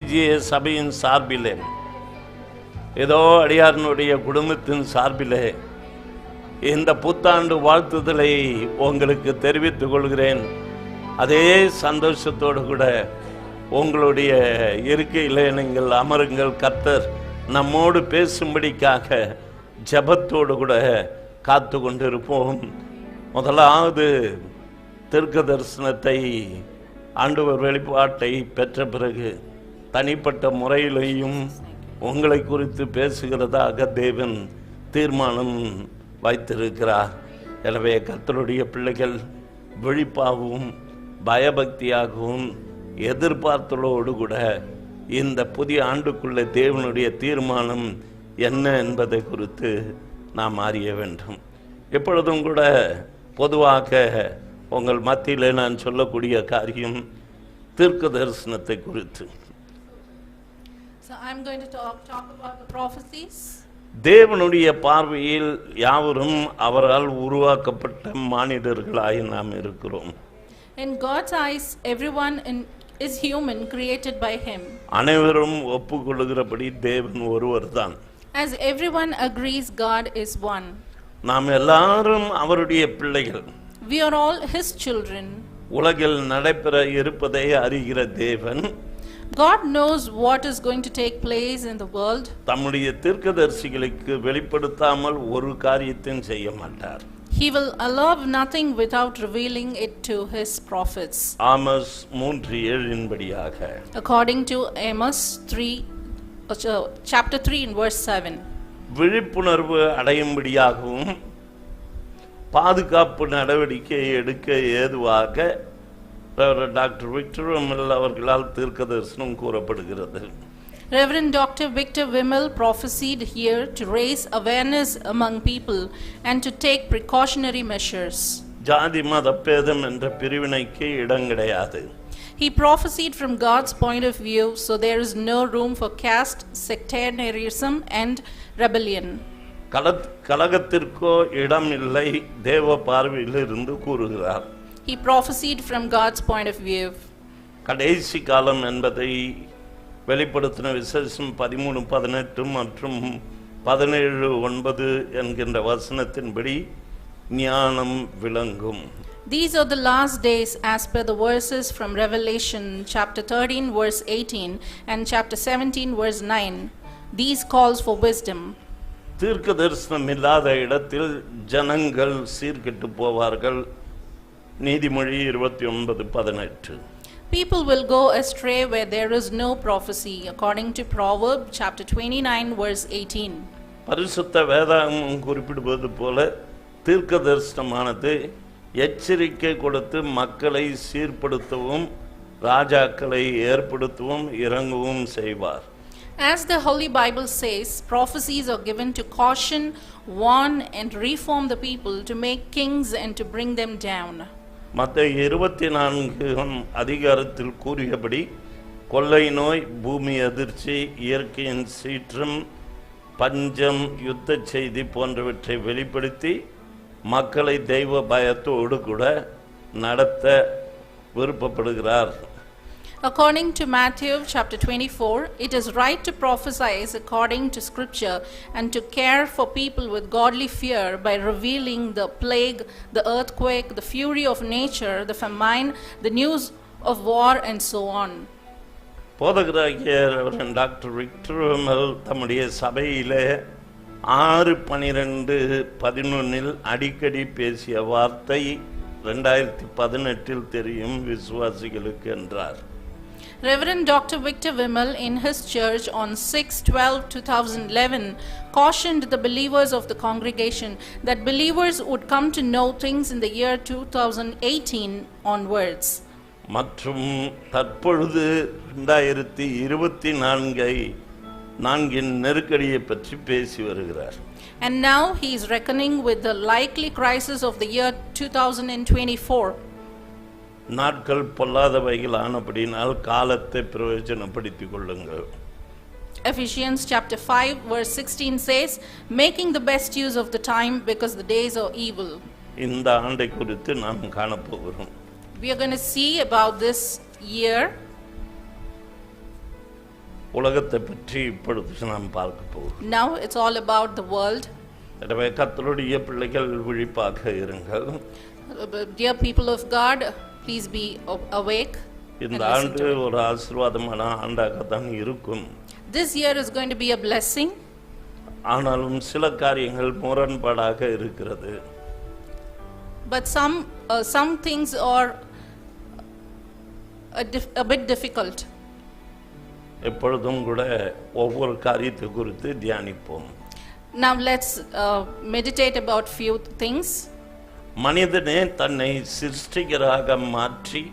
CGA சபையின் சார்பிலே, ஏதோ அடியாரனுடைய குடும்பத்தின் சார்பிலே இந்த புத்தாண்டு வாழ்த்துதலை உங்களுக்கு தெரிவித்துக் கொள்கிறேன். அதே சந்தோஷத்தோடு கூட உங்களுடைய இருக்கையில் நீங்கள் அமருங்கள். கர்த்தர் நம்மோடு பேசும்படிக்காக ஜெபத்தோடு கூட காத்து கொண்டிருப்போம். முதலாவது தீர்க்க தரிசனத்தை ஆண்டவர் வெளிப்பாட்டை பெற்ற பிறகு தனிப்பட்ட முறையிலையும் உங்களை குறித்து பேசுகிறதாக தேவன் தீர்மானம் வைத்திருக்கிறார். எனவே கர்த்தருடைய பிள்ளைகள் விழிப்பாகவும் பயபக்தியாகவும் எதிர்பார்த்தலோடு கூட இந்த புதிய ஆண்டுக்குள்ள தேவனுடைய தீர்மானம் என்ன என்பதை குறித்து நாம் அறிய வேண்டும். எப்பொழுதும் கூட பொதுவாக உங்கள் மத்தியில் நான் சொல்லக்கூடிய காரியம் தீர்க்க தரிசனத்தை குறித்து. So I'm going to talk about the prophecies. தேவனுடைய பார்வையில் யாவரும் அவரால் உருவாக்கப்பட்ட மானிடர்களாய் நாம் இருக்கிறோம். In God's eyes, everyone is human, created by Him. அனைவரும் ஒப்புக்கொள்கிறபடி தேவன் ஒருவர்தான். As everyone agrees, God is one. நாம் எல்லாரும் அவருடைய பிள்ளைகள். We are all His children. உலகில் நடைபெற இருப்பதை அறிகிற தேவன், God knows what is going to take place in the world. தம்முடைய தீர்க்கதரிசிகளுக்கு வெளிப்படுத்தாமல் ஒரு காரியத்தையும் செய்ய மாட்டார். He will allow nothing without revealing it to His prophets. Amos 3:7 படியாக, According to Amos 3, chapter 3 in verse 7. விழிப்புணர்வு அடையும்படியாகவும் பாதுகாப்பு நடவடிக்கை எடுக்க ஏதுவாக டாக்டர் விக்டர் விமல் அவர்களால் தீர்க்க தரிசனம் கூறப்படுகிறது. Reverend Dr. Victor Wimmel prophesied here to raise awareness among people and to take precautionary measures. ஜாதி மத பேதம் என்ற பிரிவினைக்கு இடம் கிடையாது. He prophesied from God's point of view, so there is no room for caste, sectarianism and rebellion. கலகத்திற்கோ இடம் இல்லை தேவ பார்வையில் இருந்து கூறுகிறார். He prophesied from God's point of view. கடைசி காலம் என்பதை வெளிப்படுத்தின விசேஷம் 13:18 மற்றும் 17:9 என்கின்ற வசனத்தின்படி ஞானம் விளங்கும். These are the last days as per the verses from Revelation chapter 13 verse 18 and chapter 17 verse 9. These calls for wisdom. தீர்க்க தரிசனம் இல்லாத இடத்தில் ஜனங்கள் சீர்கெட்டு போவார்கள். நீதிமொழி 29:18. People will go astray where there is no prophecy, according to Proverbs chapter 29 verse 18. பரிசுத்த வேதாகமம் குறிப்பிடுவது போல தீர்க்க தரிசனமானது எச்சரிக்கை கொடுத்து மக்களை சீர்படுத்தவும் ராஜாக்களை ஏற்படுத்தவும் இறங்கவும் செய்வார். As the Holy Bible says, prophecies are given to caution, warn and reform the people, to make kings and to bring them down. மத்தேயு 24 அதிகாரத்தில் கூறியபடி கொள்ளை நோய், பூமி அதிர்ச்சி, இயற்கையின் சீற்றம், பஞ்சம், யுத்த செய்தி போன்றவற்றை வெளிப்படுத்தி மக்களை தெய்வ பயத்தோடு கூட நடத்த விருப்பப்படுகிறார். According to Matthew chapter 24, it is right to prophesy according to scripture and to care for people with godly fear by revealing the plague, the earthquake, the fury of nature, the famine, the news of war and so on. போதகராகிய doctor Victor Vimal தம்முடைய சபையிலே 6/12/11 அடிக்கடி பேசிய வார்த்தை 2018 தெரியும் விசுவாசிகளுக்கு என்றார். Reverend Dr. Victor Wimmel in his church on 6/12/2011 cautioned the believers of the congregation that believers would come to know things in the year 2018 onwards. மற்றும் தற்பொழுது 2024 நெருக்கடியை பற்றி பேசி வருகிறார். And now he is reckoning with the likely crisis of the year 2024. நாட்கள் பொல்லாதவைகள் ஆனபடினால் காலத்தை பிரயோஜனப்படுத்திக் கொள்ளுங்கள். Ephesians chapter 5 verse 16 says, making the best use of the time because the days are evil. இந்த ஆண்டை குறித்து நாம் காணப்போகிறோம். We are going to see about this year. உலகத்தை பற்றி இப்பொழுது நாம் பார்க்க போகிறோம். Now it's all about the world. எனவே கர்த்தருடைய பிள்ளைகள் விழிப்பாக இருங்கள். Dear people of God, please be awake. இந்த ஆண்டு ஒரு ஆசீர்வாதமான ஆண்டாக தான் இருக்கும். This year is going to be a blessing. ஆனாலும் சில காரியங்கள் முரண்பாடாக இருக்கிறது. But some things are a bit difficult. எப்பொழுதும் கூட ஒவ்வொரு காரியத்தை குறித்து தியானிப்போம். Now let's meditate about few things. மனிதனே தன்னை சிருஷ்டிகராக மாற்றி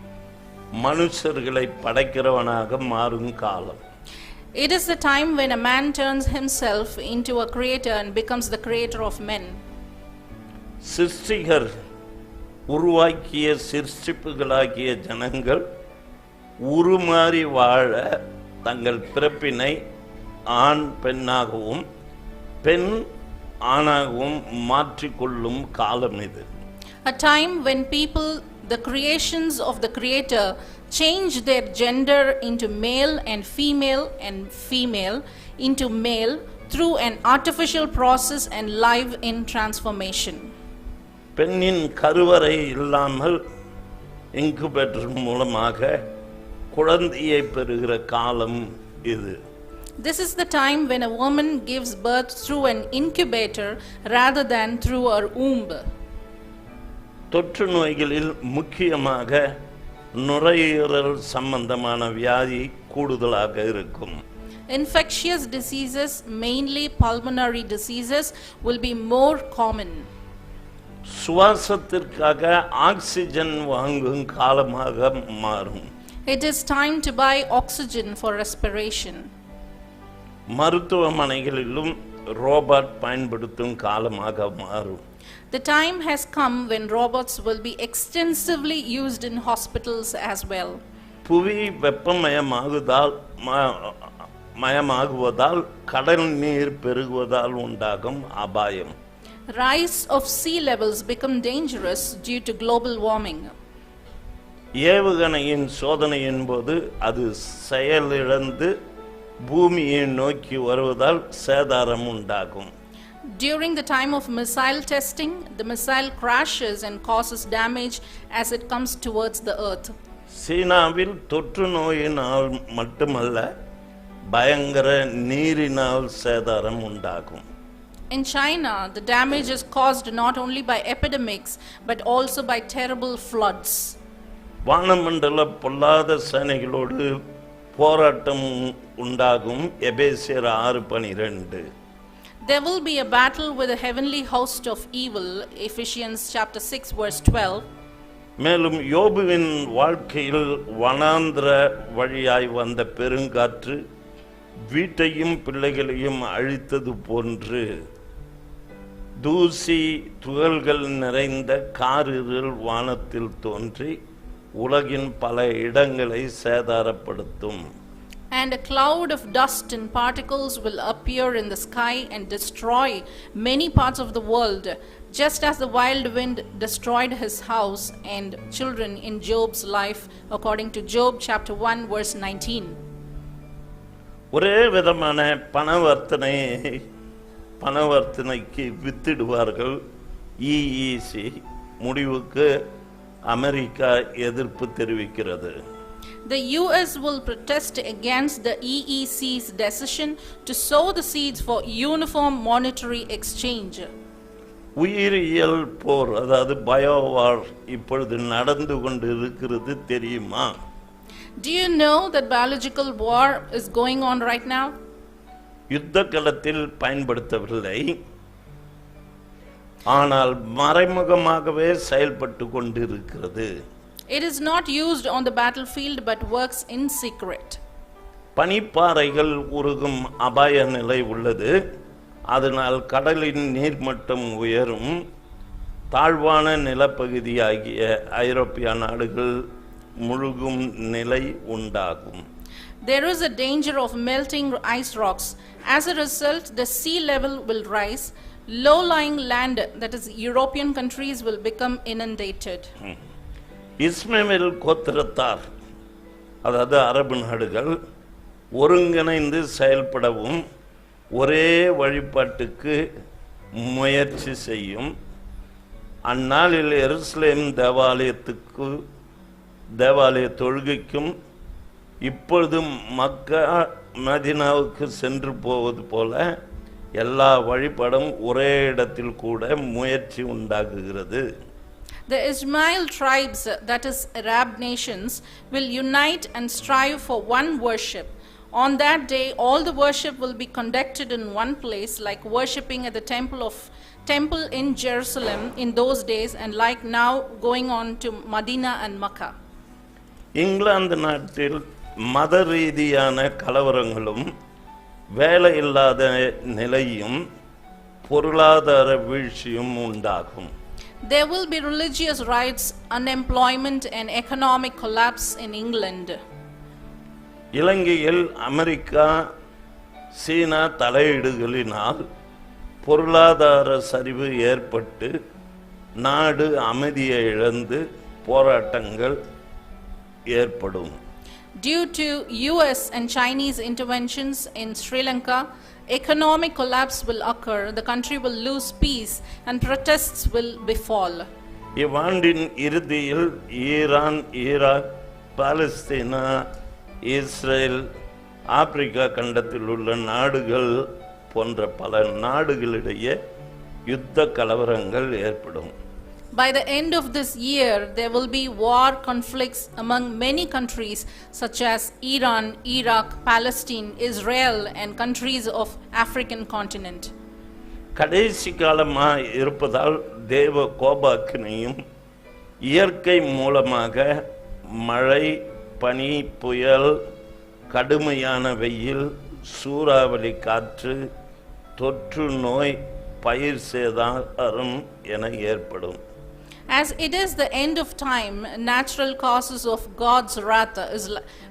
மனுஷர்களை படைக்கிறவனாக மாறும் காலம். It is the time when a man turns himself into a creator and becomes the creator of men. சிருஷ்டிகர் உருவாக்கிய சிருஷ்டிப்புகளாகிய ஜனங்கள் உருமாறி வாழ தங்கள் பிறப்பினை ஆண் பெண்ணாகவும் பெண் ஆணாகவும் மாற்றிக்கொள்ளும் காலம் இது. A time when people, the creations of the creator, change their gender into male and female into male through an artificial process and live in transformation. பெண்ணின் கருவறை இல்லாமல் இன்குபேட்டர் மூலமாக குழந்தையை பெறுகிற காலம் இது. This is the time when a woman gives birth through an incubator rather than through her womb. தொற்று நோய்களில் முக்கியமாக நுரையீரல் சம்பந்தமான வியாதி கூடுதலாக இருக்கும். Infectious diseases, mainly pulmonary diseases, will be more common. சுவாசத்திற்காக ஆக்சிஜன் வாங்கும் காலமாக மாறும். It is time to buy oxygen for respiration. மருத்துவமனைகளிலும் ரோபோட் பயன்படுத்தும் காலமாக மாறும். The time has come when robots will be extensively used in hospitals as well. புவி மயமாகுவதால் கடல் நீர் பெருகுவதால் உண்டாகும் அபாயம். Rise of sea levels become dangerous due to global warming. ஏவுகணையின் சோதனையின் போது அது செயலிழந்து பூமியை நோக்கி வருவதால் சேதாரம் உண்டாகும். During the time of missile testing, the missile crashes and causes damage as it comes towards the earth. சீனாவில் தொற்று நோயினால் மட்டுமல்ல பயங்கர நீரினால் சேதாரம் உண்டாகும். In China, the damage is caused not only by epidemics but also by terrible floods. வானமண்டல பொல்லாத சேனைகளோடு போராட்டம் உண்டாகும். எபேசியர் 6:12. There will be a battle with a heavenly host of evil. Ephesians chapter 6 verse 12. மேலும் யோபுவின் வாழ்க்கையில் வனாந்திர வழியாய் வந்த பெருங்காற்று வீட்டையும் பிள்ளைகளையும் அழித்தது போன்று தூசி துகள்கள் நிறைந்த காரிருள் வானத்தில் தோன்றி உலகின் பல இடங்களை சேதாரப்படுத்தும். And a cloud of dust and particles will appear in the sky and destroy many parts of the world, just as the wild wind destroyed his house and children in Job's life, according to Job chapter 1 verse 19. ஒரே விதமான பணவர்த்தனைக்கு வித்திடுவார்கள். EEC முடிவுக்கு America எதிர்ப்பு தெரிவிக்கிறது. The US will protest against the EEC's decision to sow the seeds for uniform monetary exchange. உயிரியல் போர், அதாவது பயோவார் இப்பொழுது நடந்து கொண்டு இருக்கிறது தெரியுமா? Do you know that biological war is going on right now? யுத்த களத்தில் பயன்படுத்தவில்லை, ஆனால் மறைமுகமாகவே செயல்பட்டு கொண்டிருக்கிறது. It is not used on the battlefield but works in secret. பனிப்பாறைகள் உருகும் அபாய நிலை உள்ளது. அதனால் கடலின் நீர்மட்டம் உயரும். தாழ்வான நிலப்பகுதியாகிய ஐரோப்பிய நாடுகள் முழுகும் நிலை உண்டாகும். There is a danger of melting ice rocks. As a result, the sea level will rise. Low-lying land, that is European countries, will become inundated. இஸ்மவேல் கோத்திரத்தார், அதாவது அரபு நாடுகள், ஒருங்கிணைந்து செயல்படவும் ஒரே வழிபாட்டுக்கு முயற்சி செய்யும். அந்நாளில் எருசலேம் தேவாலய தொழுகைக்கும் இப்பொழுது மக்கா மதீனாவுக்கு சென்று போவது போல எல்லா வழிபாடும் ஒரே இடத்தில் கூட முயற்சி உண்டாகுகிறது. The Ishmael tribes, that is Arab nations, will unite and strive for one worship. On that day all the worship will be conducted in one place, like worshipping at the temple in Jerusalem in those days, and like now going on to Medina and Makkah. England நாட்டில் மத ரீதியான கலவரங்களும் வேலை இல்லாத நிலையும் பொருளாதார வீழ்ச்சியும் உண்டாகும். There will be religious riots, unemployment and economic collapse in England. இலங்கையில் America சீனா தலையீடுகளினால் பொருளாதார சரிவு ஏற்பட்டு நாடு அமைதியை இழந்து போராட்டங்கள் ஏற்படும். Due to US and Chinese interventions in Sri Lanka, economic collapse will occur, the country will lose peace and protests will befall. இவ்வாண்டின் இறுதியில் Iran, Iraq, Palestine, Israel, Africa கண்டத்தில் உள்ள நாடுகள் போன்ற பல நாடுகளிடையே யுத்த கலவரங்கள் ஏற்படும். By the end of this year, there will be war conflicts among many countries such as Iran, Iraq, Palestine, Israel and countries of African continent. கடைசி காலமாக இருப்பதால் தேவ கோபாக்கினையும் இயற்கை மூலமாக மழை, பனி, புயல், கடுமையான வெயில், சூறாவளி காற்று, தொற்று நோய், பயிர் சேதாரம் என ஏற்படும். As it is the end of time, natural causes of God's wrath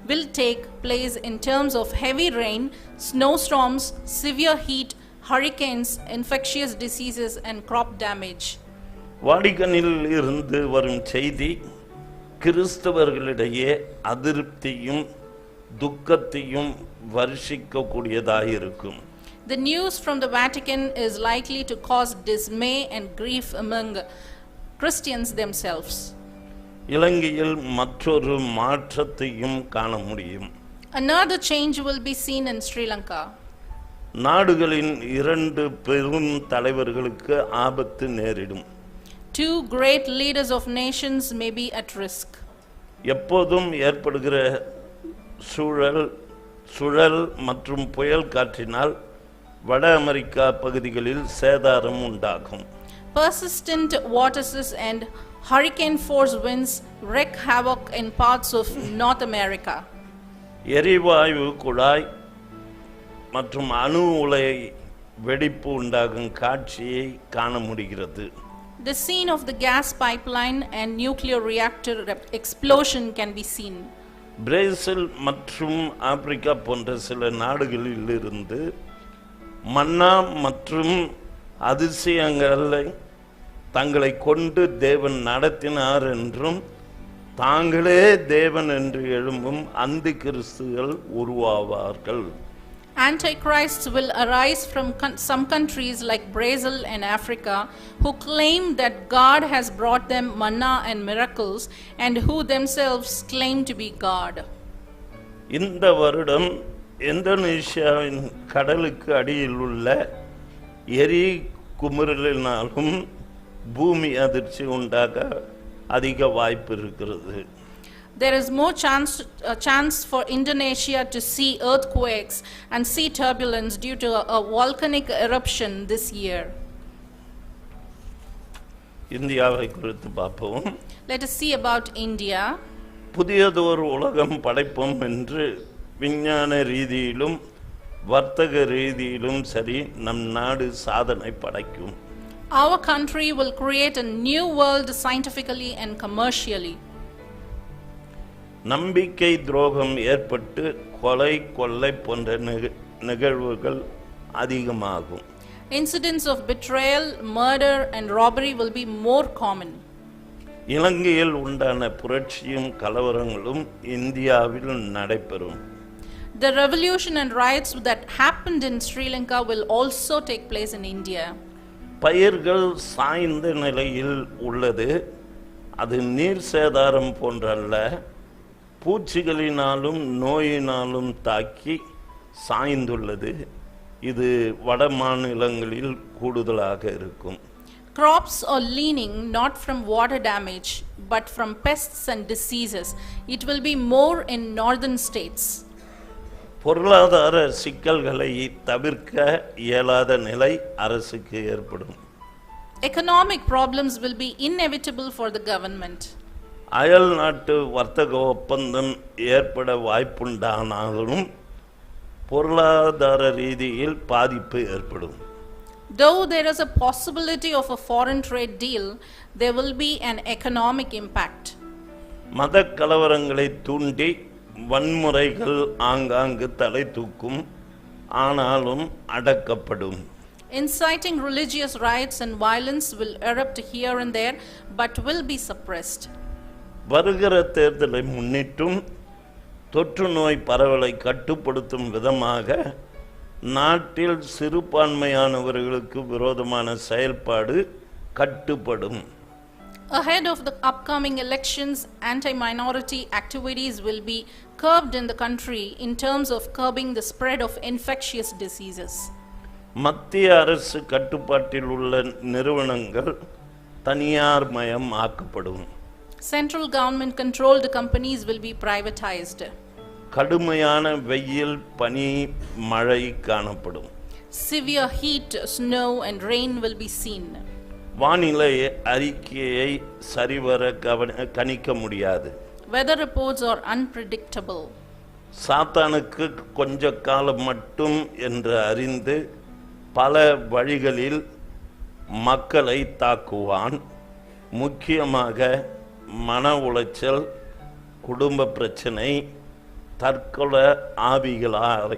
will take place in terms of heavy rain, snowstorms, severe heat, hurricanes, infectious diseases and crop damage. வாடிகனில் இருந்து வரும் செய்தி கிறிஸ்தவர்களிடையே அதிருப்தியும் துக்கத்தையும் வருஷிக்கக்கூடியதாக இருக்கும். The news from the Vatican is likely to cause dismay and grief among Christians themselves. இலங்கையில் மற்றொரு மாற்றத்தையும் காண முடியும். Another change will be seen in Sri Lanka. நாடுகளின் இரண்டு பெரும் தலைவர்களுக்கு ஆபத்து நேரிடும். Two great leaders of nations may be at risk. எப்போதும் ஏற்படுகிற சுழல் மற்றும் புயல் காற்றினால் வட அமெரிக்கா பகுதிகளில் சேதாரம் உண்டாகும். Persistent vortices and hurricane force winds wreak havoc in parts of North America. எரிவாயு குழாய் மற்றும் அணு உலை வெடிப்பு உண்டாகும் காட்சியை காண முடிகிறது. The scene of the gas pipeline and nuclear reactor explosion can be seen. Brazil மற்றும் ஆப்பிரிக்கா போன்ற சில நாடுகளில் இருந்து மன்னா மற்றும் அதிசயங்களை தங்களை கொண்டு தேவன் நடத்தினார் என்றும் தாங்களே தேவன் என்று எழும்பும் அந்தி கிறிஸ்துகள் உருவாவார்கள். Antichrists will arise from some countries like Brazil and Africa who claim that God has brought them manna and miracles and who themselves claim to be God. இந்த வருடம் இந்தோனேசியாவின் கடலுக்கு அடியில் உள்ள எரி குமிரலினாலும் பூமி அதிர்ச்சி உண்டாக அதிக வாய்ப்பு இருக்கிறது. There is more chance for Indonesia to see earthquakes and sea turbulence due to a volcanic eruption this year. இந்தியாவை குறித்து பார்ப்போம். Let us see about India. புதியதொரு உலகம் படைப்போம் என்று விஞ்ஞான ரீதியிலும் வர்த்தக ரீதியிலும் சரி நம் நாடு சாதனை படைக்கும். Our country will create a new world scientifically and commercially. நம்பிக்கை துரோகம் ஏற்பட்டு கொலை கொள்ளை போன்ற நிகழ்வுகள் அதிகமாகும். Incidents of betrayal, murder and robbery will be more common. இலங்கையில் உண்டான புரட்சியும் கலவரங்களும் இந்தியாவில் நடைபெறும். The revolution and riots that happened in Sri Lanka will also take place in India. பயிர்கள் சாய்ந்த நிலையில் உள்ளது. அது நீர் சேதாரம் போன்றல்ல, பூச்சிகளினாலும் நோயினாலும் தாக்கி சாய்ந்துள்ளது. இது வட மாநிலங்களில் கூடுதலாக இருக்கும். Crops are leaning not from water damage but from pests and diseases. It will be more in northern states. பொருளாதார சிக்கல்களை தவிர்க்க இயலாத நிலை அரசுக்கு ஏற்படும். Economic problems will be inevitable for the government. அயல் நாட்டு வர்த்தக ஒப்பந்தம் ஏற்பட வாய்ப்புண்டானாலும் பொருளாதார ரீதியில் பாதிப்பு ஏற்படும். Though there is a possibility of a foreign trade deal, there will be an economic impact. மத கலவரங்களை தூண்டி வன்முறைகள் ஆங்காங்கு தலை தூக்கும், ஆனாலும் அடக்கப்படும். Inciting religious riots and violence will erupt here and there but will be suppressed. வருகிற தேர்தலை முன்னிட்டும் தொற்று நோய் பரவலை கட்டுப்படுத்தும் விதமாக நாட்டில் சிறுபான்மையானவர்களுக்கு விரோதமான செயல்பாடு கட்டுப்படும். Ahead of the upcoming elections, anti-minority activities will be curbed in the country in terms of curbing the spread of infectious diseases. மத்திய அரசு கட்டுப்பாட்டில் உள்ள நிறுவனங்கள் தனியார் மயம் ஆக்கப்படும். Central government controlled companies will be privatized. கடுமையான வெயில், பனி, மழை காணப்படும். Severe heat, snow and rain will be seen. வானிலை அறிக்கையை சரிவர கணிக்க முடியாது. Weather reports are unpredictable. சாத்தானுக்கு கொஞ்ச காலம் மட்டும் என்று அறிந்து பல வழிகளில் மக்களை தாக்குவான். முக்கியமாக மன உளைச்சல், குடும்ப பிரச்சனை, தற்கொலை ஆவிகளால்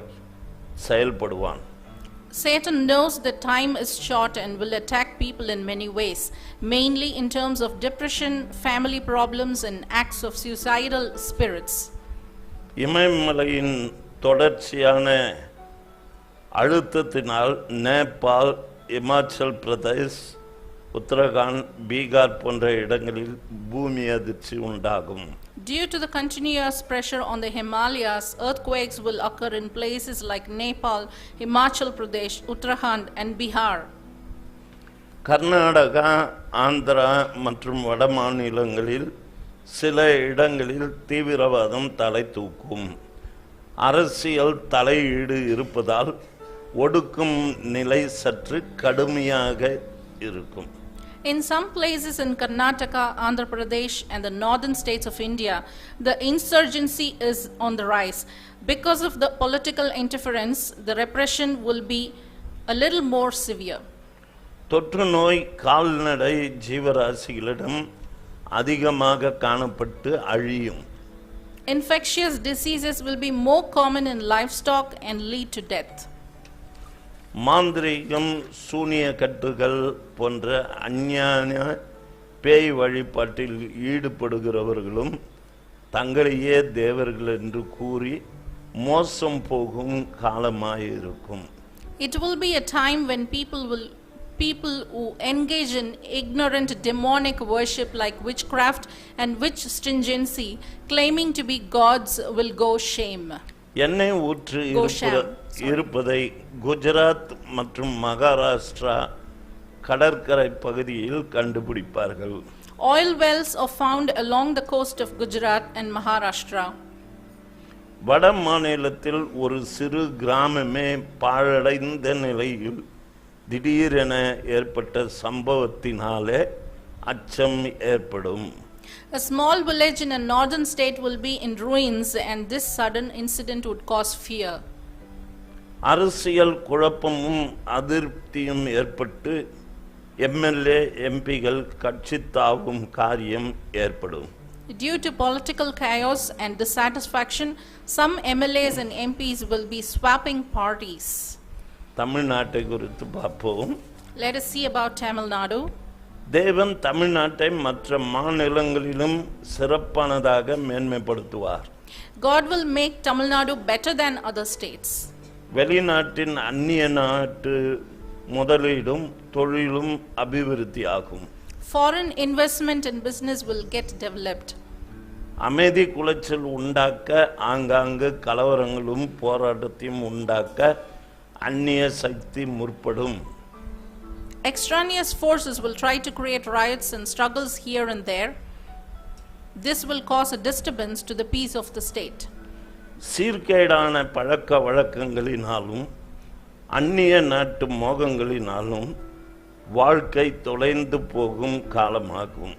செயல்படுவான். Satan knows that time is short and will attack people in many ways, mainly in terms of depression, family problems and acts of suicidal spirits. இமயமலையின் தொடர்ச்சியான அழுத்தத்தினால் நேபாள், இமாச்சல் பிரதேஷ், உத்தரகாண்ட், பீகார் போன்ற இடங்களில் பூமி அதிர்ச்சி உண்டாகும். Due to the continuous pressure on the Himalayas, earthquakes will occur in places like Nepal, Himachal Pradesh, Uttarakhand and Bihar. Karnataka, Andhra மற்றும் வட மாநிலங்களில் சில இடங்களில் தீவிரவாதம் தலை தூக்கும். அரசியல் தலையீடு இருப்பதால் ஒடுக்கும் நிலை சற்று கடுமையாக இருக்கும். In some places in Karnataka, Andhra Pradesh and the northern states of India, the insurgency is on the rise. Because of the political interference, the repression will be a little more severe. தொற்று நோய் கால்நடை ஜீவராசிகளிடம் அதிகமாக காணப்பட்டு அழியும். Infectious diseases will be more common in livestock and lead to death. மாந்திரீகம், சூனிய கட்டுகள் போன்ற அஞ்ஞான பேய் வழிபாட்டில் ஈடுபடுகிறவர்களும் தங்களையே தேவர்கள் என்று கூறி மோசம் போகும் காலமாயிருக்கும். It will be a time when people who engage in ignorant demonic worship like witchcraft and witch stringency, claiming to be gods, will go shame. எண்ணெய் ஊற்று இருப்பதை குஜராத் மற்றும் மகாராஷ்டிரா கடற்கரை பகுதியில் கண்டுபிடிப்பார்கள். Oil wells are found along the coast of Gujarat and Maharashtra. வட மாநிலத்தில் ஒரு சிறு கிராமமே பாழடைந்த நிலையில் திடீரென ஏற்பட்ட சம்பவத்தினாலே அச்சம் ஏற்படும். A small village in a northern state will be in ruins and this sudden incident would cause fear. அரசியல் குழப்பமும் அதிருப்தியும் ஏற்பட்டு எம்எல்ஏ, எம்பிகள் கட்சி தாவும் காரியம் ஏற்படும். Due to political chaos and dissatisfaction, some MLAs and MPs will be swapping parties. தமிழ்நாட்டை குறித்து பார்ப்போம். Let us see about Tamil Nadu. தேவன் தமிழ்நாட்டை மற்ற மாநிலங்களிலும் சிறப்பானதாக மேன்மைப்படுத்துவார். God will make Tamil Nadu better than other states. வெளிநாட்டின் அந்நிய நாட்டு முதலீடும் தொழிலும் அபிவிருத்தி ஆகும். Foreign investment and business will get developed. அமைதி குலைச்சல் உண்டாக்க, ஆங்காங்கு கலவரங்களும் போராட்டத்தையும் உண்டாக்க அந்நிய சக்தி முற்படும். Extraneous forces will try to create riots and struggles here and there. This will cause a disturbance to the peace of the state. சீர்கேடான பழக்க வழக்கங்களினாலும் அந்நிய நாட்டு மோகங்களினாலும் வாழ்க்கை தொலைந்து போகும் காலமாகும்.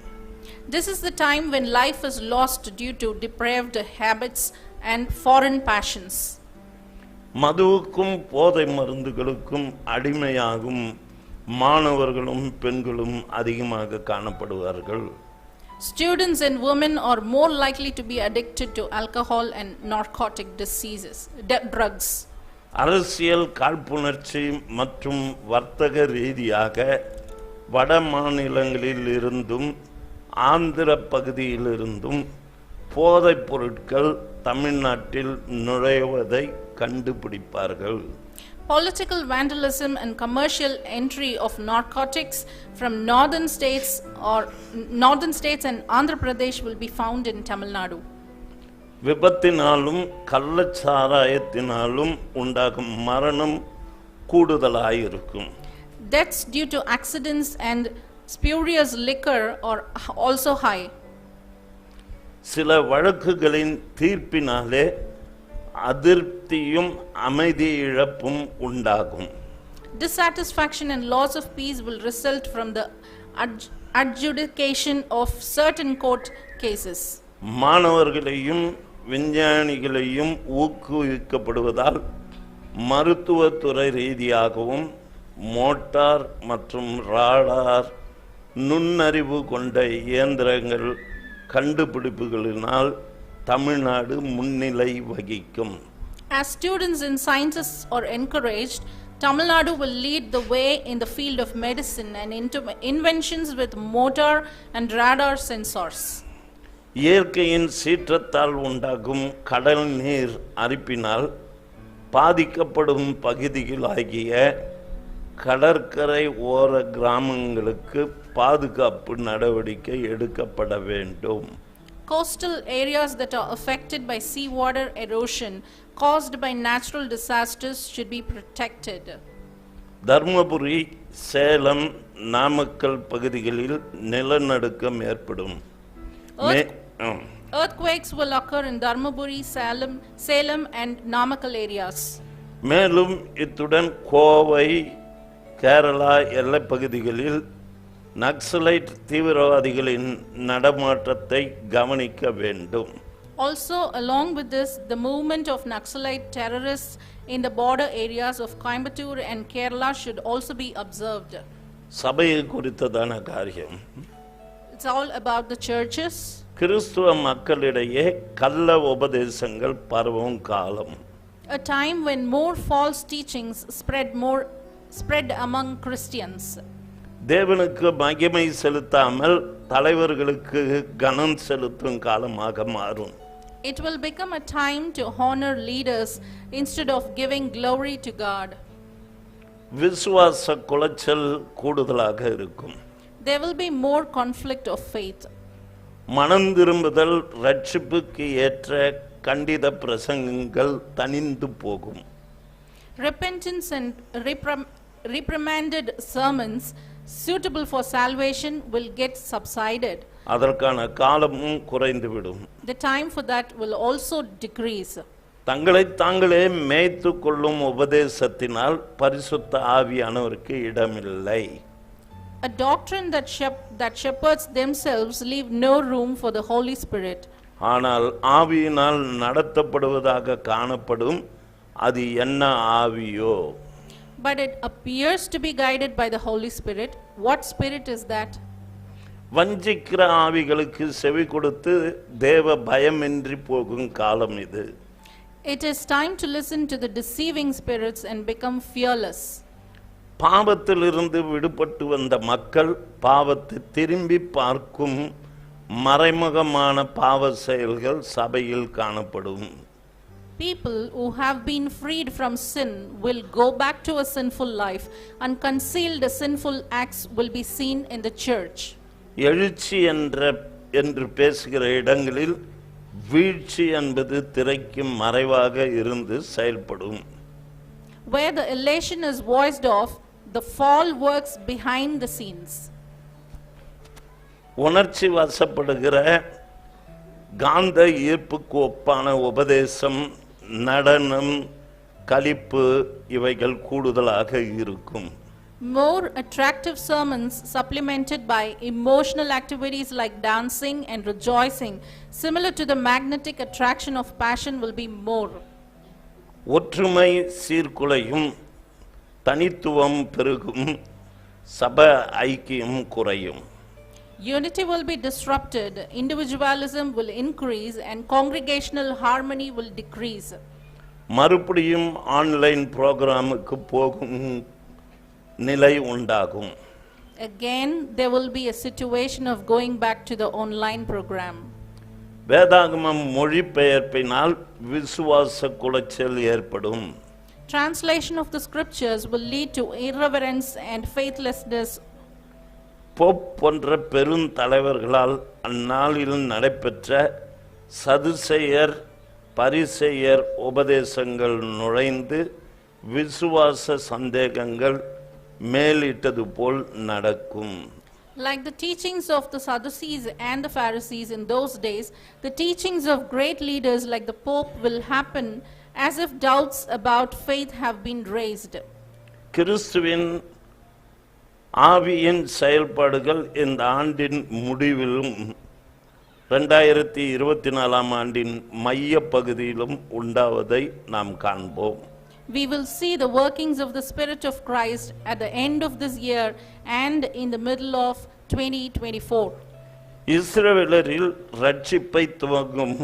This is the time when life is lost due to depraved habits and foreign passions. மதுவுக்கும் போதை மருந்துகளுக்கும் அடிமையாகும் மாணவர்களும் பெண்களும் அதிகமாக காணப்படுவார்கள். Students and women are more likely to be addicted to alcohol and narcotic drugs. அரசியல் காழ்ப்புணர்ச்சி மற்றும் வர்த்தக ரீதியாக வட மாநிலங்களில் இருந்தும் ஆந்திர பகுதியிலிருந்தும் போதைப் பொருட்கள் தமிழ்நாட்டில் நுழைவதை கண்டுபிடிப்பார்கள். Political vandalism and commercial entry of narcotics from northern states and Andhra Pradesh will be found in Tamil Nadu. விபத்தினாலும் கள்ளச்சாராயத்தினாலும் உண்டாகும் மரணம் கூடுதலாயிருக்கும். Deaths due to accidents and spurious liquor are also high. சில வழக்குகளின் தீர்ப்பினாலே அதிருப்தியும் அமைதி இழப்பும் உண்டாகும். Dissatisfaction and loss of peace will result from the adjudication of certain court cases. மாணவர்களையும் விஞ்ஞானிகளையும் ஊக்குவிக்கப்படுவதால் மருத்துவத்துறை ரீதியாகவும் மோட்டார் மற்றும் ராடார் நுண்ணறிவு கொண்ட இயந்திரங்கள் கண்டுபிடிப்புகளினால் தமிழ்நாடு முன்னிலை வகிக்கும். As students and scientists are encouraged, Tamil Nadu will lead the way in the field of medicine and inventions with motor and radar sensors. இயற்கையின் சீற்றத்தால் உண்டாகும் கடல் நீர் அரிப்பினால் பாதிக்கப்படும் பகுதிகளாகிய கடற்கரை ஓர கிராமங்களுக்கு பாதுகாப்பு நடவடிக்கை எடுக்கப்பட வேண்டும். Coastal areas that are affected by seawater erosion caused by natural disasters should be protected. Dharmapuri, Salem, Namakkal பகுதிகளில் நிலநடுக்கம் ஏற்படும். Earthquakes will occur in Dharmaburi, Salem and Namakkal areas. மேலும் இத்துடன் கோவை, கேரளா எல்லை பகுதிகளில் நக்சலைட் தீவிரவாதிகளின் நடமாட்டத்தை கவனிக்க வேண்டும். Also, along with this, the movement of Naxalite terrorists in the border areas of Coimbatore and Kerala should also be observed. சபையை குறித்ததான காரியம். It's all about the churches. கிறிஸ்துவ மக்களிடையே கள்ள உபதேசங்கள் பரவும் காலம். A time when more false teachings spread among Christians. தேவனுக்கு மகிமை செலுத்தாமல் தலைவர்களுக்கு கனம் செலுத்தும் காலமாக மாறும். It will become a time to honor leaders instead of giving glory to God. விசுவாச குலைச்சல் கூடுதலாக இருக்கும். There will be more conflict of faith. மனம் திரும்புதல் ரட்சிப்புக்கு ஏற்ற கண்டித பிரசங்கங்கள் தனிந்து போகும். Repentance and reprimanded sermons suitable for salvation will get subsided. அதற்கான காலமும் குறைந்துவிடும். The time for that will also decrease. தங்களை தாங்களே மேய்த்து கொள்ளும் உபதேசத்தினால் பரிசுத்த ஆவியானவருக்கு இடமில்லை. A doctrine that shepherds themselves leave no room for the Holy Spirit. ஆனால் ஆவியினால் நடத்தப்படுவதாக காணப்படும் அது என்ன ஆவியோ? But it appears to be guided by the Holy Spirit. What spirit is that? வஞ்சிக்கிற ஆவிகளுக்கு செவி கொடுத்து தேவ பயமின்றி போகும் காலம் இது. It is time to listen to the deceiving spirits and become fearless. பாவத்திலிருந்து விடுபட்டு வந்த மக்கள் பாவத்தை திரும்பி பார்க்கும் மறைமுகமான பாவ செயல்கள் சபையில் காணப்படும். People who have been freed from sin will go back to a sinful life, and concealed sinful acts will be seen in the church. எழுச்சி என்று பேசுகிற இடங்களில் வீழ்ச்சி என்பது திரைக்கு மறைவாக இருந்து செயல்படும். Where the elation is voiced off, the fall works behind the scenes. உணர்ச்சி வசப்படுகிற காந்த ஈர்ப்புக்கு ஒப்பான உபதேசம், நடனம், களிப்பு இவைகள் கூடுதலாக இருக்கும். More attractive sermons supplemented by emotional activities like dancing and rejoicing, similar to the magnetic attraction of passion, will be more. ஒற்றுமை சீர்குலையும், தனித்துவம் பெருகும், சப ஐக்கியம் குறையும். Unity will be disrupted, individualism will increase, and congregational harmony will decrease. மறுபடியும் online புரோகிராமுக்கு போகும் நிலை உண்டாகும். Again, there will be a situation of going back to the online program. வேதாகமம் மொழிபெயர்ப்பினால் விசுவாச குலைச்சல் ஏற்படும். Translation of the scriptures will lead to irreverence and faithlessness. Pope போன்ற பெருந்தலைவர்களால் அந்நாளில் நடைபெற்ற சதுசேயர் பரிசேயர் உபதேசங்கள் நுழைந்து விசுவாச சந்தேகங்கள் மேலிட்டது போல் நடக்கும். Like the teachings of the Sadducees and the Pharisees in those days, the teachings of great leaders like the Pope will happen as if doubts about faith have been raised. கிறிஸ்துவின் ஆவியின் செயல்பாடுகள் இந்த ஆண்டின் முடிவிலும் 2024 ஆண்டின் மைய பகுதியிலும் உண்டாவதை நாம் காண்போம். We will see the workings of the Spirit of Christ at the end of this year and in the middle of 2024. இஸ்ரவேலரில் ரட்சிப்பை துவங்கும்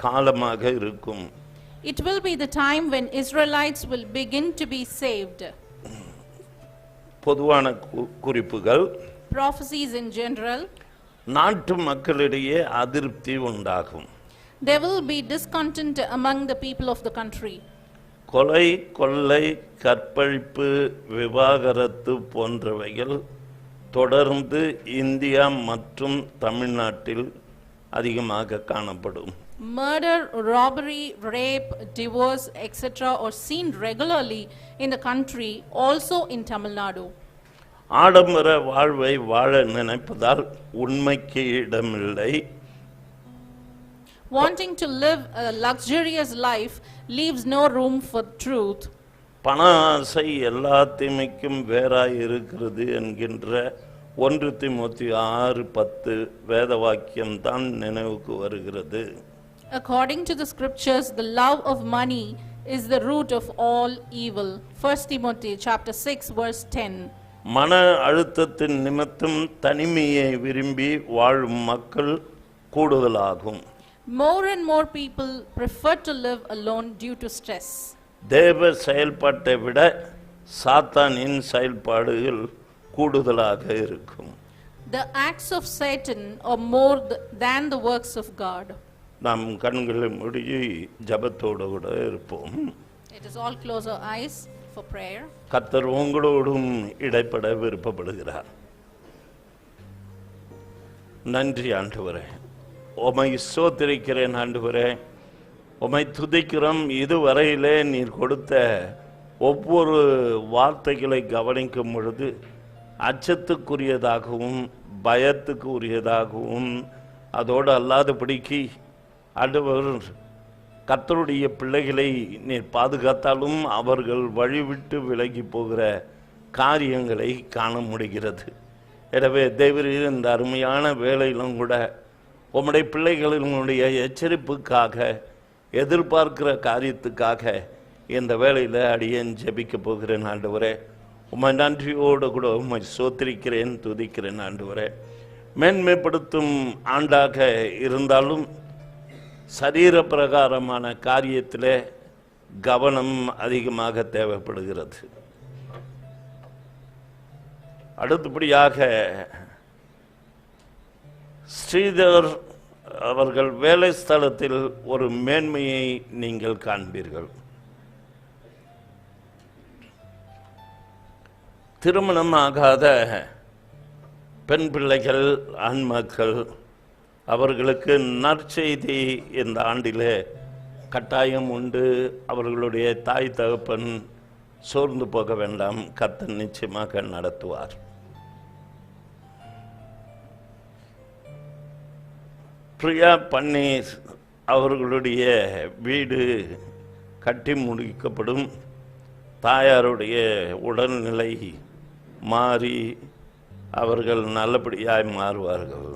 காலமாக இருக்கும். It will be the time when Israelites will begin to be saved. பொதுவான குறிப்புகள். Prophecies in general. நாட்டு மக்களிடையே அதிருப்தி உண்டாகும். There will be discontent among the people of the country. கொலை, கொள்ளை, கற்பழிப்பு, விவாகரத்து போன்றவைகள் தொடர்ந்து இந்தியா மற்றும் தமிழ்நாட்டில் அதிகமாக காணப்படும். Murder, robbery, rape, divorce, etc. are seen regularly in the country, also in Tamil Nadu. ஆடம்பர வாழ்வை வாழ நினைப்பதால் உண்மைக்கு இடமில்லை. Wanting to live a luxurious life leaves no room for truth. பண ஆசை எல்லா தீமைக்கும் வேறாய் இருக்கிறது என்கின்ற 1 தீமோத்தேயு 6:10 வேத வாக்கியம் தான் நினைவுக்கு வருகிறது. According to the scriptures, the love of money is the root of all evil. 1 Timothy chapter 6 verse 10. மன அழுத்தத்தின் நிமித்தம் தனிமையை விரும்பி வாழும் மக்கள் கூடுதலாகும். More and more people prefer to live alone due to stress. தேவ செயல்பாட்டை விட சாத்தானின் செயல்பாடுகள் கூடுதலாக இருக்கும். The acts of Satan are more than the works of God. நாம் கண்களை மூடி ஜெபத்தோடு கூட இருப்போம். Let us all close our eyes for prayer. கர்த்தர் உங்களோடும் இடைப்பட விருப்பப்படுகிறார். நன்றி ஆண்டவரே, உம்மை ஸ்தோத்திரிக்கிறேன் ஆண்டவரே, உம்மை துதிக்கிறோம். இதுவரையிலே நீர் கொடுத்த ஒவ்வொரு வார்த்தைகளை கவனிக்கும் பொழுது அச்சத்துக்குரியதாகவும் பயத்துக்கு உரியதாகவும் அதோடு அல்லாதபடிக்கு ஆண்டவர் கர்த்தருடைய பிள்ளைகளை நீர் பாதுகாத்தாலும் அவர்கள் வழிவிட்டு விலகி போகிற காரியங்களை காண முடிகிறது. எனவே தேவரீர் இந்த அருமையான வேளையிலும் கூட உம்முடைய பிள்ளைகளினுடைய எச்சரிப்புக்காக எதிர்பார்க்கிற காரியத்துக்காக இந்த வேளையில் அடியேன் ஜெபிக்க போகிறேன் ஆண்டவரே. உம்மை நன்றியோடு கூட உம்மை ஸ்தோத்திரிக்கிறேன், துதிக்கிறேன் ஆண்டவரே. மேன்மைப்படுத்தும் ஆண்டாக இருந்தாலும் சரீர பிரகாரமான காரியத்திலே கவனம் அதிகமாக தேவைப்படுகிறது. அடுத்தபடியாக ஸ்ரீதர் அவர்கள் வேலை ஸ்தலத்தில் ஒரு மேன்மையை நீங்கள் காண்பீர்கள். திருமணமாகாத பெண் பிள்ளைகள், ஆண் மக்கள், அவர்களுக்கு நற்செய்தி இந்த ஆண்டிலே கட்டாயம் உண்டு. அவர்களுடைய தாய் தகப்பன் சோர்ந்து போக வேண்டாம், கர்த்தர் நிச்சயமாக நடத்துவார். பிரியா பன்னீர் அவர்களுடைய வீடு கட்டி முடிக்கப்படும். தாயாருடைய உடல்நிலை மாறி அவர்கள் நல்லபடியாய் மாறுவார்கள்.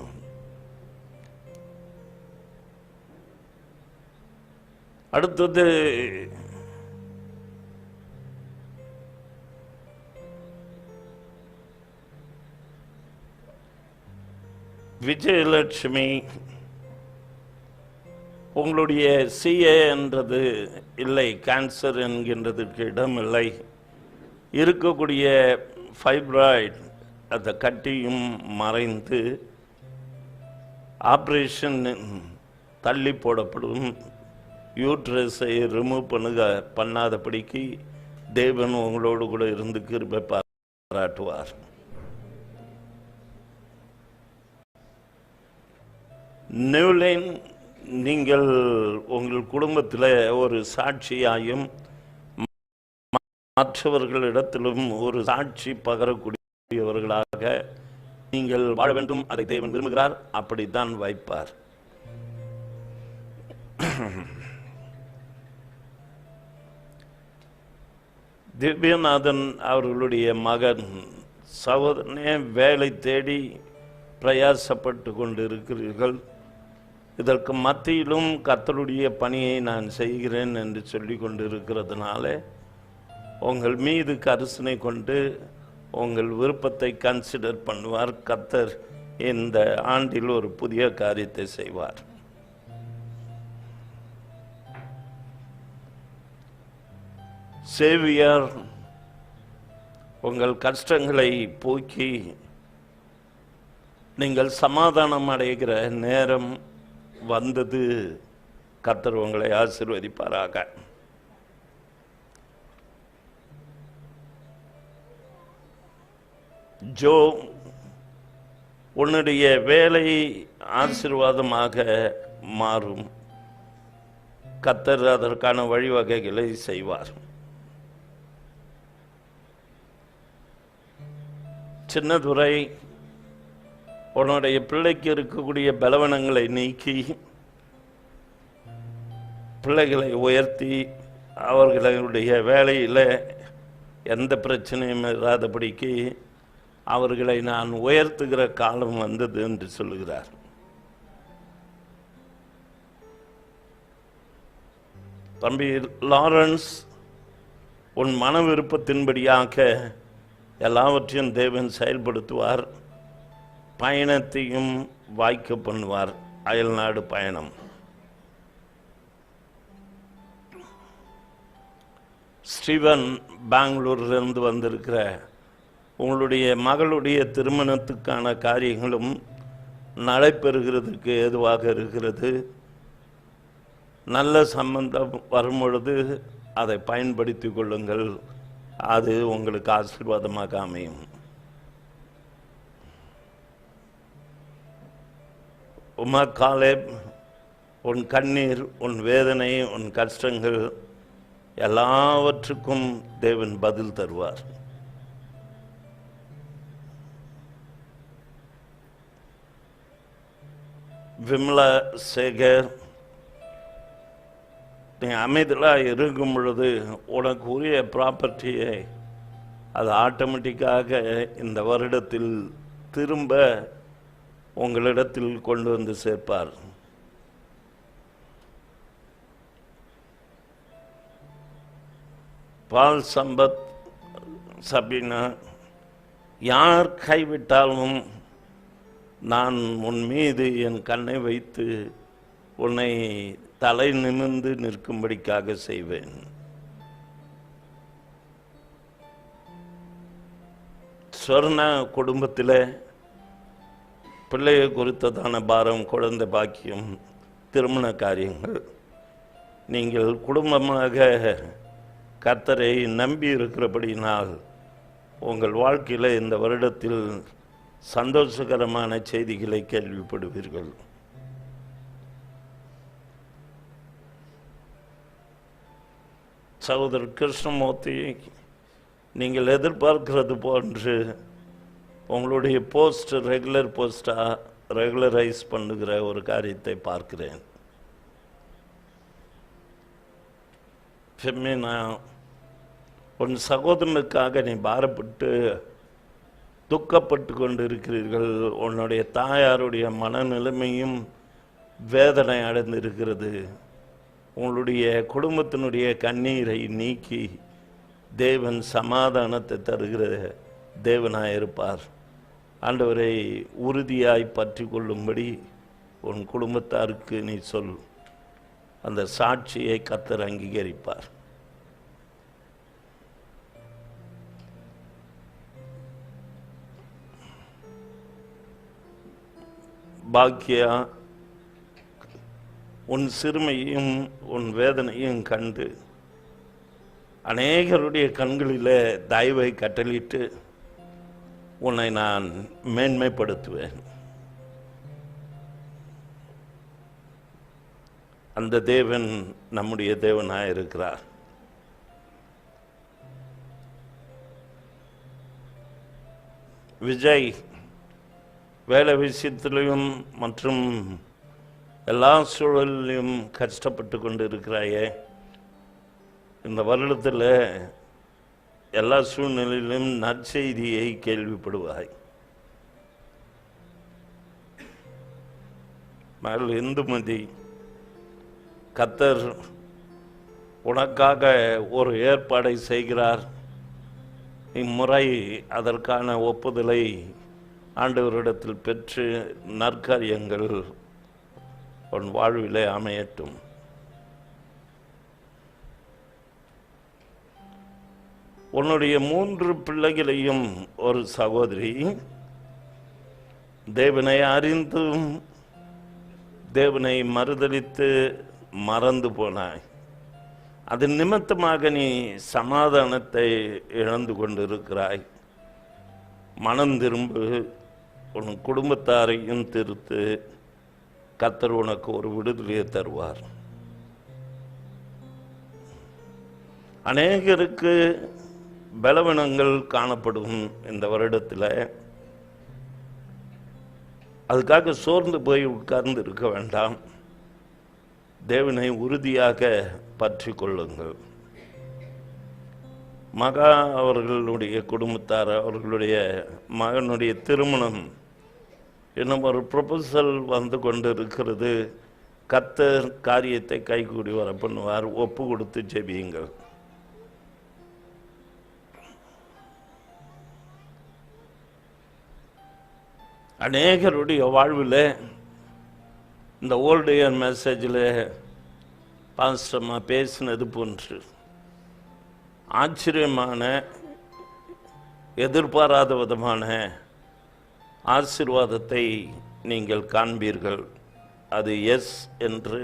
அடுத்தது விஜயலட்சுமி, உங்களுடைய சிஏ என்றது இல்லை, கேன்சர் என்கின்றதுக்கு இடமில்லை. இருக்கக்கூடிய ஃபைப்ராய்டு அந்த கட்டியும் மறைந்து ஆப்ரேஷன் தள்ளி போடப்படும். யூட்ரஸை ரிமூவ் பண்ணாதபடிக்கு தேவன் உங்களோடு கூட இருந்து கிருபை பாராட்டுவார். நியூலைன், நீங்கள் உங்கள் குடும்பத்தில் ஒரு சாட்சியாயும் மற்றவர்களிடத்திலும் ஒரு சாட்சி பகரக்கூடியவர்களாக நீங்கள் வாழ வேண்டும். அதை தேவன் விரும்புகிறார், அப்படித்தான் வைப்பார். திவ்யநாதன் அவர்களுடைய மகன் சகோதரனே, வேலை தேடி பிரயாசப்பட்டு கொண்டு இருக்கிறீர்கள். இதற்கு மத்தியிலும் கர்த்தருடைய பணியை நான் செய்கிறேன் என்று சொல்லி கொண்டு இருக்கிறதுனால உங்கள் மீது கரிசனை கொண்டு உங்கள் விருப்பத்தை கன்சிடர் பண்ணுவார். கர்த்தர் இந்த ஆண்டில் ஒரு புதிய காரியத்தை செய்வார். சேவியர் உங்கள் கஷ்டங்களை போக்கி நீங்கள் சமாதானம் அடைகிற நேரம் வந்தது. கர்த்தர் உங்களை ஆசீர்வதிப்பாராக. ஜோ, உன்னுடைய வேலை ஆசீர்வாதமாக மாறும். கர்த்தர் அதற்கான வழிவகைகளை செய்வார். சின்னதுரை, உன்னுடைய பிள்ளைக்கு இருக்கக்கூடிய பலவீனங்களை நீக்கி பிள்ளைகளை உயர்த்தி அவர்களுடைய வேலையில் எந்த பிரச்சனையும் இராதபடிக்கு அவர்களை நான் உயர்த்துகிற காலம் வந்தது என்று சொல்லுகிறார். தம்பி லாரன்ஸ், உன் மன விருப்பத்தின்படியாக எல்லாவற்றையும் தேவன் செயல்படுத்துவார். பயணத்தையும் வாய்க்க பண்ணுவார். அயல்நாடு பயணம். ஸ்டீவன், பெங்களூரிலிருந்து வந்திருக்கிற உங்களுடைய மகளுடைய திருமணத்துக்கான காரியங்களும் நடைபெறுகிறதுக்கு ஏதுவாக இருக்கிறது. நல்ல சம்பந்தம் வரும்பொழுது அதை பயன்படுத்தி கொள்ளுங்கள். அது உங்களுக்கு ஆசீர்வாதமாக அமையும். உமா காலேப், உன் கண்ணீர், உன் வேதனை, உன் கஷ்டங்கள் எல்லாவற்றுக்கும் தேவன் பதில் தருவார். விமலா சேகர், நீ அமைதியாக இருக்கும் பொழுது உனக்கு உரிய ப்ராப்பர்ட்டியை அது ஆட்டோமேட்டிக்காக இந்த வருடத்தில் திரும்ப உங்களிடத்தில் கொண்டு வந்து சேர்ப்பார். பால் சம்பத், சபீனா, யார் கைவிட்டாலும் நான் உன் மீது என் கண்ணை வைத்து உன்னை தலை நிமிர்ந்து நிற்கும்படிக்காக செய்வேன். சொர்ண குடும்பத்தில் பிள்ளையை குறித்ததான பாரம், குழந்தை பாக்கியம், திருமண காரியங்கள், நீங்கள் குடும்பமாக கர்த்தரை நம்பி இருக்கிறபடினால் உங்கள் வாழ்க்கையில் இந்த வருடத்தில் சந்தோஷகரமான செய்திகளை கேள்விப்படுவீர்கள். சகோதரர் கிருஷ்ணமூர்த்தி, நீங்கள் எதிர்பார்க்கிறது போன்று உங்களுடைய போஸ்ட் ரெகுலர் போஸ்டாக ரெகுலரைஸ் பண்ணுகிற ஒரு காரியத்தை பார்க்கிறேன். ஃபெமினா, உன் சகோதரனுக்காக நீ பாரப்பட்டு துக்கப்பட்டு கொண்டு இருக்கிறீர்கள். உன்னுடைய தாயாருடைய மனநிலைமையும் வேதனை அடைந்திருக்கிறது. உங்களுடைய குடும்பத்தினுடைய கண்ணீரை நீக்கி தேவன் சமாதானத்தை தருகிற தேவனாயிருப்பார். ஆண்டவரை உறுதியாய் பற்றி கொள்ளும்படி உன் குடும்பத்தாருக்கு நீ சொல். அந்த சாட்சியை கர்த்தர் அங்கீகரிப்பார். பாக்கியா, உன் சிறுமையும் உன் வேதனையும் கண்டு அநேகருடைய கண்களில் தயவை கட்டளிட்டு உன்னை நான் மேன்மைப்படுத்துவேன். அந்த தேவன் நம்முடைய தேவனாக இருக்கிறார். விஜய், வேலை விஷயத்திலையும் மற்றும் எல்லா சூழலிலும் கஷ்டப்பட்டு கொண்டு இருக்கிறாயே. இந்த வருடத்தில் எல்லா சூழ்நிலையிலும் நற்செய்தியை கேள்விப்படுவாய். மகள் இந்துமதி, கர்த்தர் உனக்காக ஒரு ஏற்பாடை செய்கிறார். இம்முறை அதற்கான ஒப்புதலை ஆண்டவரிடத்தில் பெற்று நற்காரியங்கள் உன் வாழ்விலே அமையட்டும். உன்னுடைய 3 பிள்ளைகளையும் ஒரு சகோதரி தேவனை அறிந்தும் தேவனை மறுதலித்து மறந்து போனாய். அது நிமித்தமாக நீ சமாதானத்தை இழந்து கொண்டிருக்கிறாய். மனம் திரும்பு, உன் குடும்பத்தாரையும் திருத்து. கர்த்தர் உனக்கு ஒரு விடுதலையை தருவார். அநேகருக்கு பலவீனங்கள் காணப்படும் இந்த வருடத்தில். அதுக்காக சோர்ந்து போய் உட்கார்ந்து இருக்க வேண்டாம். தேவனை உறுதியாக பற்றி கொள்ளுங்கள். மகா அவர்களுடைய குடும்பத்தார், அவர்களுடைய மகனுடைய திருமணம் இன்னும் ஒரு ப்ரொபோசல் வந்து கொண்டு இருக்கிறது. கர்த்தர் காரியத்தை கைகூடி வர பண்ணுவார். ஒப்பு கொடுத்து ஜெபியுங்கள். அநேகருடைய வாழ்வில் இந்த ஓல்டு இயர் மெசேஜில் பாஸ்டர்மா பேசினது போன்று ஆச்சரியமான, எதிர்பாராத விதமான ஆசீர்வாதத்தை நீங்கள் காண்பீர்கள். அது எஸ் என்று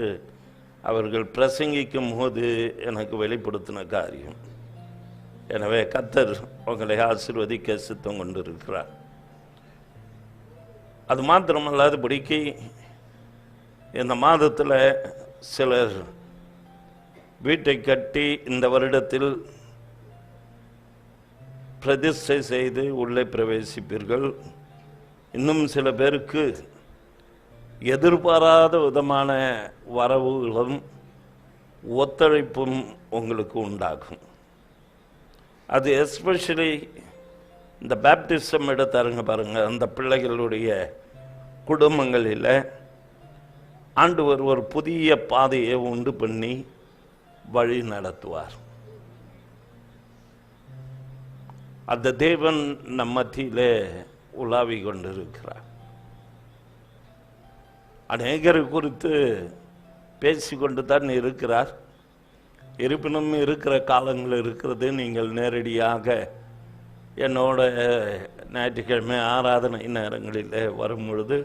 அவர்கள் பிரசங்கிக்கும் போது எனக்கு வெளிப்படுத்தின காரியம். எனவே கர்த்தர் உங்களை ஆசீர்வதிக்க சித்தம் கொண்டிருக்கிறார். அது மாத்திரமல்லாதபடிக்கு இந்த மாதத்தில் சிலர் வீட்டை கட்டி இந்த வருடத்தில் பிரதிஷ்டை செய்து உள்ளே பிரவேசிப்பீர்கள். இன்னும் சில பேருக்கு எதிர்பாராத விதமான வரவுகளும் ஒத்துழைப்பும் உங்களுக்கு உண்டாகும். அது எஸ்பெஷலி இந்த பேப்டிசம் எடுத்தாருங்க பாருங்க, அந்த பிள்ளைகளுடைய குடும்பங்களில் ஆண்டவர் ஒரு புதிய பாதையை உண்டு பண்ணி வழி நடத்துவார். அந்த தேவன் நம் மத்தியிலே உலாவி கொண்டிருக்கிறார். அநேகரை குறித்து பேசிக்கொண்டு தான் இருக்கிறார். இருப்பினும் இருக்கிற காலங்கள் இருக்கிறது. நீங்கள் நேரடியாக என்னோட ஞாயிற்றுக்கிழமை ஆராதனை நேரங்களில் வரும் பொழுது